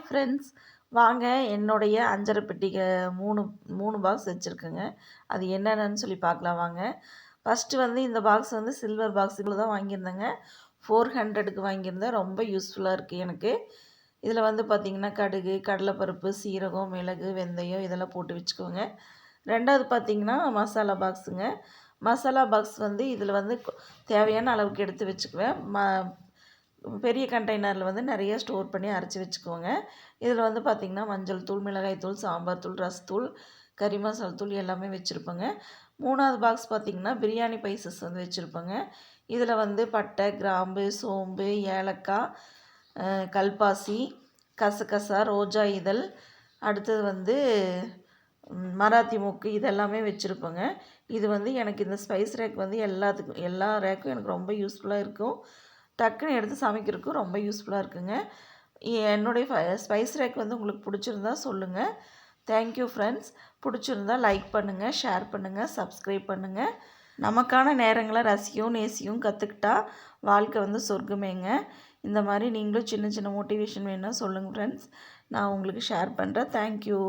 Friends, வாங்க என்னுடைய அஞ்சரை பெட்டிக்கு 3 பாக்ஸ் வச்சுருக்கேங்க. அது என்னென்னன்னு சொல்லி பார்க்கலாம் வாங்க. ஃபஸ்ட்டு வந்து இந்த பாக்ஸ் வந்து சில்வர் பாக்ஸ் இவ்வளோ தான் வாங்கியிருந்தேங்க. 400க்கு வாங்கியிருந்தேன். ரொம்ப யூஸ்ஃபுல்லாக இருக்குது எனக்கு. இதில் வந்து பார்த்திங்கன்னா கடுகு, கடலைப்பருப்பு, சீரகம், மிளகு, வெந்தயம் இதெல்லாம் போட்டு வச்சுக்கோங்க. 2வது பார்த்திங்கன்னா மசாலா பாக்ஸுங்க. மசாலா பாக்ஸ் வந்து இதில் வந்து தேவையான அளவுக்கு எடுத்து வச்சுக்குவேன். பெரிய கண்டெய்னரில் வந்து நிறைய ஸ்டோர் பண்ணி அரைச்சி வச்சுக்கோங்க. இதில் வந்து பார்த்திங்கன்னா மஞ்சள் தூள், மிளகாய் தூள், சாம்பார் தூள், ரசத்தூள், கறி மசாலா தூள் எல்லாமே வச்சுருப்பேங்க. 3வது பாக்ஸ் பார்த்திங்கன்னா பிரியாணி பைசஸ் வந்து வச்சுருப்பேங்க. இதில் வந்து பட்டை, கிராம்பு, சோம்பு, ஏலக்காய், கல்பாசி, கசகசா, ரோஜா இதழ், அடுத்தது வந்து மராத்தி மொக்கு இதெல்லாமே வச்சுருப்பேங்க. இது வந்து எனக்கு இந்த ஸ்பைஸ் ரேக் வந்து எல்லா ரேக்கும் எனக்கு ரொம்ப யூஸ்ஃபுல்லாக இருக்கும். டக்குன்னு எடுத்து சமைக்கிறதுக்கும் ரொம்ப யூஸ்ஃபுல்லாக இருக்குங்க. என்னுடைய ஸ்பைஸ் ரேக் வந்து உங்களுக்கு பிடிச்சிருந்தா சொல்லுங்கள். Thank you friends. பிடிச்சிருந்தா லைக் பண்ணுங்கள், ஷேர் பண்ணுங்கள், சப்ஸ்கிரைப் பண்ணுங்கள். நமக்கான நேரங்களை ரசிக்கவும் நேசிக்கவும் கற்றுக்கிட்டா வாழ்க்கை வந்து சொர்க்கமேங்க. இந்த மாதிரி நீங்களும் சின்ன சின்ன மோட்டிவேஷன் வேணும்னா சொல்லுங்கள் ஃப்ரெண்ட்ஸ். நான் உங்களுக்கு ஷேர் பண்ணுறேன். தேங்க்யூ.